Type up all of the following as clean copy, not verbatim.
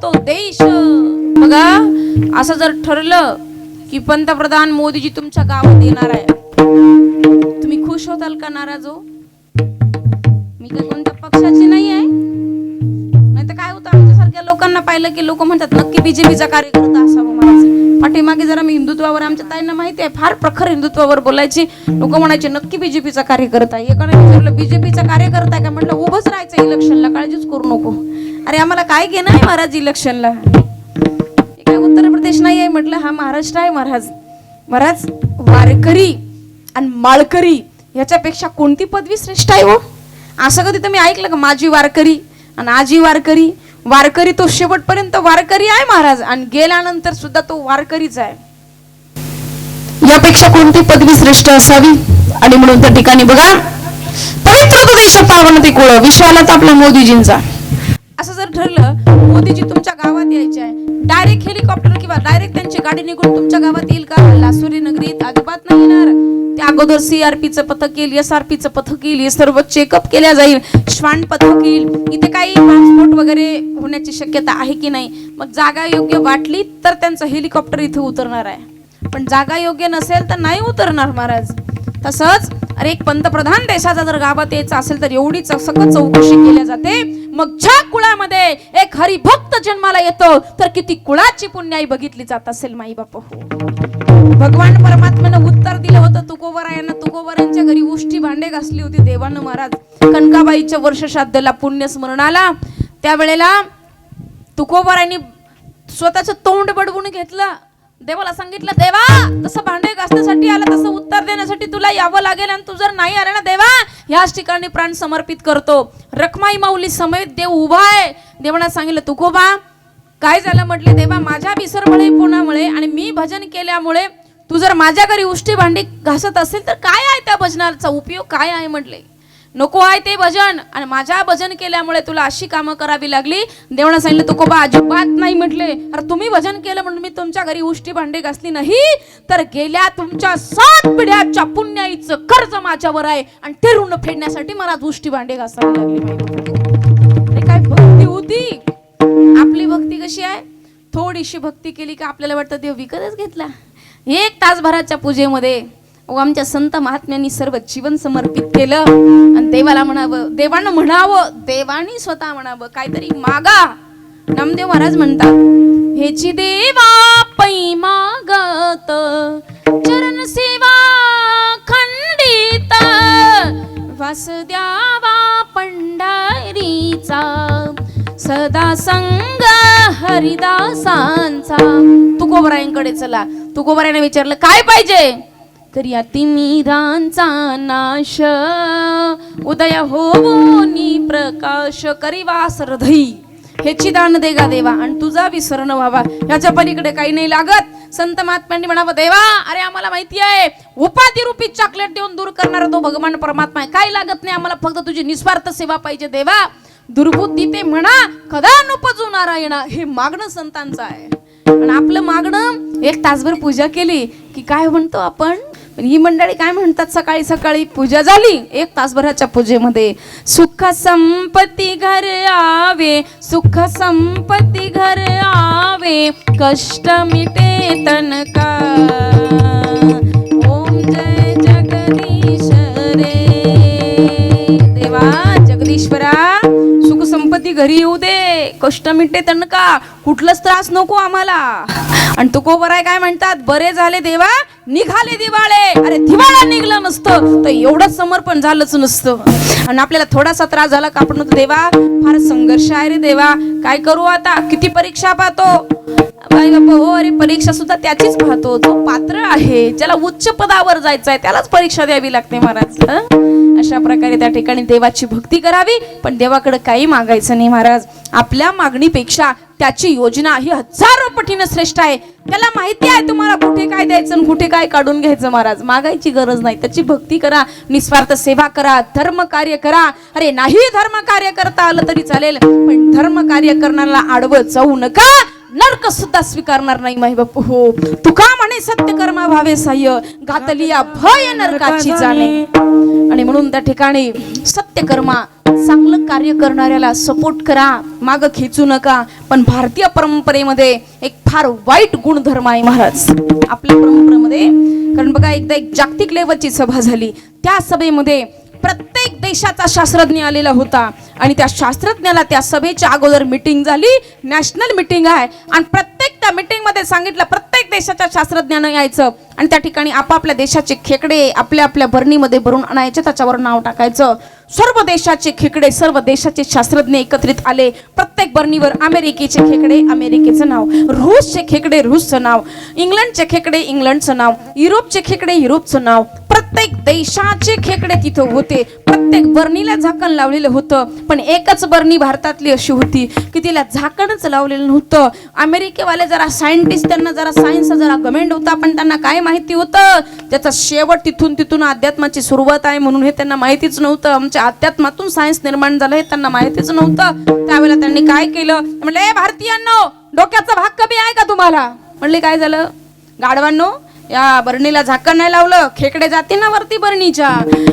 तो देश. बघा असं जर ठरलं की पंतप्रधान मोदीजी तुमच्या गावात येणार आहे, तुम्ही खुश होताल का नाराज हो? मी काही कोणत्या पक्षाची नाही आहे, नाही तर काय होतं आमच्यासारख्या लोकांना पाहिलं की लोक म्हणतात नक्की बीजेपीचा कार्यकर्ता असावा. म्हणायचे पाठीमागे जरा मी हिंदुत्वावर, आमच्या ताईंना माहिती आहे फार प्रखर हिंदुत्वावर बोलायची, लोक म्हणायचे नक्की बीजेपीचा कार्यकर्ता आहे. एकाने विचारलं बीजेपीचा कार्यकर्ता आहे का, म्हटलं उभंच राहायचं इलेक्शनला, काळजीच करू नको. अरे आम्हाला काय घेणं आहे महाराज इलेक्शनला, काय उत्तर प्रदेश नाही आहे म्हटलं, हा महाराष्ट्र आहे महाराज. महाराज वारकरी आणि माळकरी याच्यापेक्षा कोणती पदवी श्रेष्ठ आहे हो? असं कधी तुम्ही ऐकलं का माझी वारकरी आणि आजी वारकरी? वारकरी तो शेवटपर्यंत वारकरी आहे महाराज, आणि गेल्यानंतर सुद्धा तो वारकरीच आहे. यापेक्षा कोणती पदवी श्रेष्ठ असावी? आणि म्हणून त्या ठिकाणी बघा पवित्र तो देश पावन ते कुळ, विश्वाला आपला मोदीजींचा. असं जर ठरलं मोदीजी तुमच्या गावात यायचे आहे, डायरेक्ट हेलिकॉप्टर किंवा डायरेक्ट त्यांची गाडी निघून तुमच्या गावात येईल का? लासुरी नगरीत अजिबात नाही येणार. त्या अगोदर CRPचं पथक येईल, SRPचं पथक येईल, हे सर्व चेकअप केल्या जाईल, श्वान पथक येईल. इथे काही ट्रान्सपोर्ट वगैरे होण्याची शक्यता आहे की नाही? मग जागा योग्य वाटली तर त्यांचं हेलिकॉप्टर इथे उतरणार आहे, पण जागा योग्य नसेल तर नाही उतरणार महाराज. तसंच अरे एक पंतप्रधान देशाचा जर गावात यायचा असेल तर एवढी सखत चौकशी केली जाते. मग ज्या कुळामध्ये एक हरिभक्त जन्माला येतो तर किती कुळाची पुण्याई बघितली जात असेल माई बाप हो. भगवान परमात्म्यानं उत्तर दिलं होतं तुकोबरायांना. तुकोबरायांच्या घरी उष्टी भांडे घासली होती देवानं महाराज. कनकाबाईच्या वर्षश्राद्धला पुण्यस्मरणाला त्यावेळेला तुकोबरायांनी स्वतःचं तोंड बडवून घेतलं. देवाला सांगितलं देवा तसं भांडे घासण्यासाठी आला तसं उत्तर देण्यासाठी तुला यावं लागेल, आणि तू जर नाही आला ना देवा याच ठिकाणी प्राण समर्पित करतो. रखमाई माऊली समेत देव उभा आहे. देवाला सांगितलं तुकोबा काय झालं? म्हटले देवा माझ्या विसरभोळेपणामुळे आणि मी भजन केल्यामुळे तू जर माझ्या घरी उष्टी भांडी घासत असेल तर काय आहे त्या भजनाचा उपयोग, काय आहे? म्हटले नको आहे ते भजन, आणि माझ्या भजन केल्यामुळे तुला अशी कामं करावी लागली. देवानं सांगितलं तुकोबा अजिबात नाही. म्हटले अरे तुम्ही भजन केलं म्हणून मी तुमच्या घरी उष्टी भांडी घासली नाही, तर गेल्या तुमच्या 7 पिढ्याच्या पुण्याईचं कर्ज माझ्यावर आहे, आणि ते ऋण फेडण्यासाठी मला उष्टी भांडी घासावी लागली. काय भक्ती होती आपली. भक्ती कशी आहे? थोडीशी भक्ती केली का आपल्याला वाटतं देव विकतच घेतला. 1 तासभराच्या पूजेमध्ये आमच्या संत महात्म्यांनी सर्व जीवन समर्पित केलं, आणि देवाला म्हणावं, देवानं म्हणावं, देवानी स्वतः म्हणावं काहीतरी मागा. नामदेव महाराज म्हणतात हेची देवा पै मागत चरण सेवा खंडित वास द्यावा पंढरीचा सदा संग हरिदासांचा. तुकोबरायांकडे चला. तुकोबरायाने विचारलं काय पाहिजे? तरी अतिमिरांचा नाश उदय होवोनी प्रकाश करीवास हृदयी हेची दान देगा देवा, आणि तुझा विसरण व्हावा. याच्या पलीकडे काही नाही लागत. संत महात्म्यांनी म्हणावं देवा अरे आम्हाला माहिती आहे उपाधी रूपी चॉकलेट देऊन दूर करणारा तो भगवान परमात्मा आहे, काही लागत नाही आम्हाला, फक्त तुझी निस्वार्थ सेवा पाहिजे देवा. दुर्बुद्धी ते म्हणा कदा नुपजू नारायणा, हे मागणं संतांचं आहे. आणि आपलं मागणं 1 तासभर पूजा केली की काय म्हणतो आपण, ही मंडळी काय म्हणतात, सकाळी सकाळी पूजा झाली 1 तासभराच्या पूजेमध्ये सुख संपत्ती घर आवे, सुख संपत्ती घर आवे, कष्ट मिटे तनका. ओम जय जगदीश रे देवा जगदीश्वरा, सुख संपत्ती घरी येऊ दे, कष्ट मिटे तनका, कुठलाच त्रास नको आम्हाला. आणि तुकोबराय काय म्हणतात, बरे झाले देवा निघाले दिवाळे. अरे दिवाळा निघला नसतं तर एवढं समर्पण झालंच नसतं. आणि आपल्याला थोडासा त्रास झाला का आपण देवा फार संघर्ष आहे रे देवा, काय करू आता, किती परीक्षा पाहतो बाई बापा. हो अरे परीक्षा सुद्धा त्याचीच पाहतो जो पात्र आहे, ज्याला उच्च पदावर जायचं आहे त्यालाच परीक्षा द्यावी लागते महाराज. अशा प्रकारे त्या ठिकाणी देवाची भक्ती करावी, पण देवाकडे काही मागायचं नाही महाराज. आपल्या मागणीपेक्षा त्याची योजना ही हजारो पटीने श्रेष्ठ आहे. त्याला माहिती आहे तुम्हाला कुठे काय द्यायचं आणि कुठे काय काढून घ्यायचं महाराज. मागायची गरज नाही, त्याची भक्ती करा, निस्वार्थ सेवा करा, धर्म कार्य करा. अरे नाही धर्म कार्य करता आलं तरी चालेल, पण धर्म कार्य करण्याला आडवं जाऊ नका, नरक सुद्धा स्वीकारणार नाही माई बापू. हो तुका म्हणे सत्य कर्मा भावे सहाय्य, घातलिया भय नरकाची जाणे. आणि म्हणून त्या ठिकाणी सत्यकर्मा, चांगलं कार्य करणाऱ्याला सपोर्ट करा, माग खेचू नका. पण भारतीय परंपरेमध्ये एक फार वाईट गुणधर्म आहे महाराज आपल्या परंपरेमध्ये. कारण बघा, एकदा एक जागतिक लेवलची सभा झाली. त्या सभेमध्ये प्रत्येक देशाचा शास्त्रज्ञ आलेला होता आणि त्या शास्त्रज्ञाला त्या सभेच्या अगोदर मीटिंग झाली, नॅशनल मीटिंग आहे, आणि प्रत्येक त्या मीटिंग मध्ये सांगितलं प्रत्येक देशाच्या शास्त्रज्ञानं यायचं आणि त्या ठिकाणी आपापल्या देशाचे खेकडे आपल्या आपल्या बरणीमध्ये भरून आणायचे, त्याच्यावर नाव टाकायचं. सर्व देशाचे खेकडे, सर्व देशाचे शास्त्रज्ञ एकत्रित आले. प्रत्येक बरणीवर अमेरिकेचे खेकडे अमेरिकेचं नाव, रूसचे खेकडे रूसचं नाव, इंग्लंडचे खेकडे इंग्लंडचं नाव, युरोपचे खेकडे युरोपचं नाव. प्रत्येक देशाचे खेकडे तिथं होते. प्रत्येक बरणीला झाकण लावलेलं होतं. पण एकच बरणी भारतातली अशी होती की तिला झाकणच लावलेलं नव्हतं. अमेरिकेवाले जरा सायंटिस्ट, त्यांना जरा सायन्सचा जरा गमेंट होता, पण त्यांना काय माहिती होतं, त्याचा शेवट तिथून अध्यात्माची सुरुवात आहे म्हणून हे त्यांना माहितीच नव्हतं. आमच्या अध्यात्मातून सायन्स निर्माण झालं हे त्यांना माहितीच नव्हतं. त्यावेळेला त्यांनी काय केलं, म्हणले भारतीयांनो, डोक्याचा भाग कमी आहे का तुम्हाला? म्हणले काय झालं गाढवांनो, या बरणीला झाकण नाही लावलं, खेकडे जाते ना वरती बरणीच्या.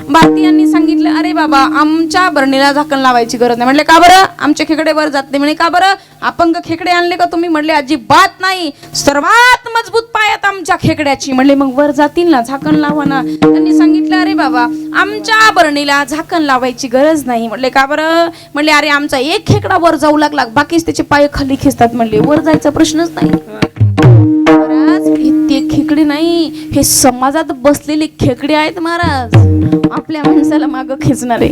भारतीयांनी सांगितलं, अरे बाबा, आमच्या बरणीला झाकण लावायची गरज नाही. म्हणले का बरं? आमचे खेकडे वर जात नाही. म्हणे का बरं? अपंग खेकडे आणले का तुम्ही? म्हणले अजिबात नाही, सर्वात मजबूत पायात आमच्या खेकड्याची. म्हणले मग वर जातील ना, झाकण लावा ना. त्यांनी सांगितलं, अरे बाबा, आमच्या बरणीला झाकण लावायची गरज नाही. म्हणले का बरं? म्हणले अरे आमचा एक खेकडा वर जाऊ लागला, बाकीच त्याचे पाय खाली खेचतात. म्हणले वर जायचा प्रश्नच नाही. ते खेकडे नाही, हे समाजात बसलेले खेकडे आहेत महाराज, आपल्या माणसाला माग खेचणारे.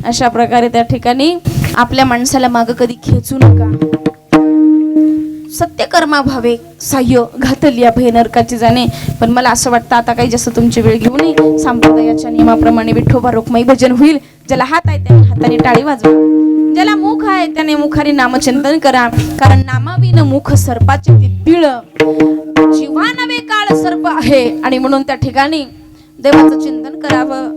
अशा प्रकारे त्या ठिकाणी आपल्या माणसाला माग कधी खेचू नका. सत्यकर्मा भावे साह्य घातलिया भय नरकाची जाणे. पण मला असं वाटतं आता काही जास्त तुमची वेळ घेऊ नये. संप्रदायाच्या नियमाप्रमाणे विठोबा रोखमाई भजन होईल. ज्याला हात आहे त्याने हाताने टाळी वाजवा, ज्याला मुख आहे त्याने मुखाने नामचिंतन करा. कारण नामाविन मुख सर्पाचे ते पिळ, जीवा नवे काळ सर्प आहे. आणि म्हणून त्या ठिकाणी देवाचं चिंतन करावं.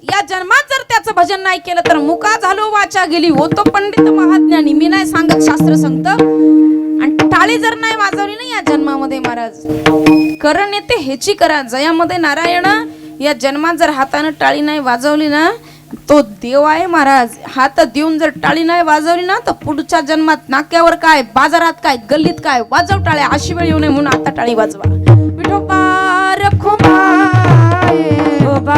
या जन्मात जर त्याचं भजन नाही केलं तर मुका झालो वाचा गेली, होतो पंडित महाज्ञानी. मी नाही सांगत, शास्त्र सांगतं. आणि टाळी जर नाही वाजवली ना या जन्मामध्ये महाराज, करण येते ह्याची करा जयामध्ये नारायण. या जन्मात जर हाताने टाळी नाही वाजवली ना, तो देव आहे महाराज. हात देऊन जर टाळी नाही वाजवली ना, तर पुढच्या जन्मात नाक्यावर काय, बाजारात काय, गल्लीत काय, वाजव टाळ्या. अशी वेळ येऊ नये म्हणून आता टाळी वाजवा. विठोबा रखुमाई, विठोबा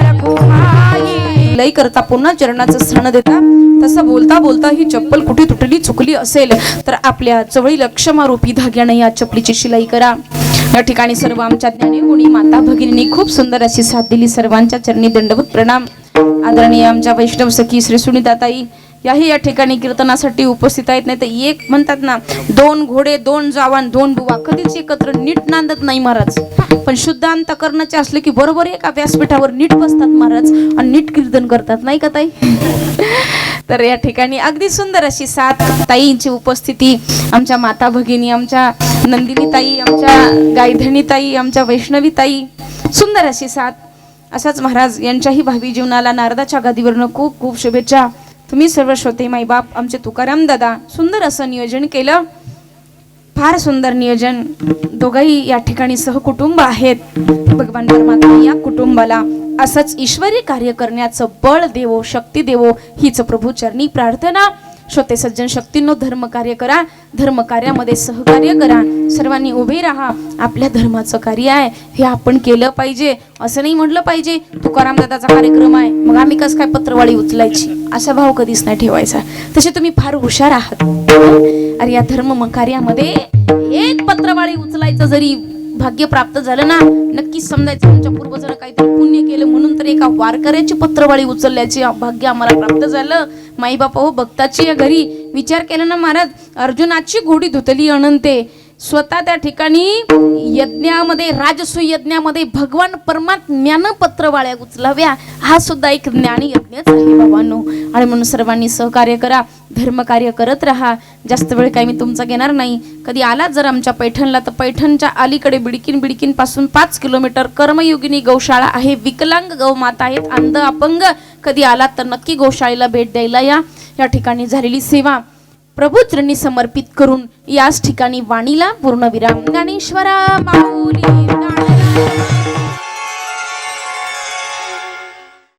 रखुमाई. लई करता पुन्हा चरणाचं स्थान देता. तसं बोलता बोलता ही चप्पल कुठे तुटली चुकली असेल तर आपल्या चवळीला क्षमारूपी धाग्याने या चपलीची शिलाई करा. या ठिकाणी सर्व आमच्या ज्ञानी गुणी माता भगिनींनी खूप सुंदर अशी साथ दिली. सर्वांच्या चरणी दंडवत प्रणाम. आदरणीय आमच्या वैष्णव सखी श्री सुनीताताई याही या ठिकाणी कीर्तनासाठी उपस्थित आहेत. नाही तर एक म्हणतात ना, 2 घोडे 2 जवान 2 बुवा कधीच एकत्र नीट नांदत नाही महाराज. पण शुद्ध अंतकरणाचे असले की बरोबर एका व्यासपीठावर नीट बसतात महाराज आणि नीट कीर्तन करतात, नाही का ताई? तर या ठिकाणी अगदी सुंदर अशी साथ ताईंची उपस्थिती. आमच्या माता भगिनी, आमच्या नंदिनी ताई, आमच्या गायधनी ताई, आमच्या वैष्णवी ताई, सुंदर अशी साथ. असाच महाराज यांच्याही भावी जीवनाला नारदाच्या गादीवरनं खूप खूप शुभेच्छा. तुम्ही सर्व श्रोते माईबाप, आमचे तुकाराम दादा सुंदर असं नियोजन केलं, फार सुंदर नियोजन. दोघंही या ठिकाणी सहकुटुंब आहेत. भगवान परमात्मा या कुटुंबाला असंच ईश्वरी कार्य करण्याचं बळ देवो, शक्ती देवो हीच प्रभू चरणी प्रार्थना. श्रोते सज्जन शक्तींनो, धर्म कार्य करा, धर्म कार्यामध्ये सहकार्य करा. सर्वांनी उभे राहा. आपल्या धर्माचं कार्य आहे हे आपण केलं पाहिजे. असं नाही म्हटलं पाहिजे तुकाराम दादाचा कार्यक्रम आहे मग आम्ही कसं काय पत्रवाळी उचलायची, असा भाव कधीच नाही ठेवायचा. तसे तुम्ही फार हुशार आहात. अरे या धर्म कार्यामध्ये एक पत्रवाळी उचलायचं जरी भाग्य प्राप्त झालं ना, नक्कीच समजायचं तुमच्या पूर्वजांना काहीतरी पुण्य केलं म्हणून तर एका वारकऱ्याची पत्रवाळी उचलल्याचे भाग्य आम्हाला प्राप्त झालं. माई बापा हो, भक्ताची या घरी विचार केला ना महाराज, अर्जुनाची घोडी धुतली अनंते. स्वतः त्या ठिकाणी यज्ञामध्ये, राजसूय यज्ञामध्ये भगवान परमात्म्यानं पत्रवाळ्या उचलाव्या, हा सुद्धा एक ज्ञानी यज्ञच आहे बाबांनो. आणि म्हणून सर्वांनी सहकार्य करा, धर्मकार्य करत राहा. जास्त वेळ काही मी तुमचा घेणार नाही. कधी आलात जर आमच्या पैठणला तर पैठणच्या अलीकडे बिडकीन पासून 5 किलोमीटर कर्मयोगिनी गौशाळा आहे. विकलांग गौमाता आहेत, अंध अपंग. कधी आलात तर नक्की गौशाळेला भेट द्यायला या. या ठिकाणी झालेली सेवा प्रभू चरणी समर्पित करून याच ठिकाणी वाणीला पूर्णविराम. ज्ञानेश्वरा माऊली.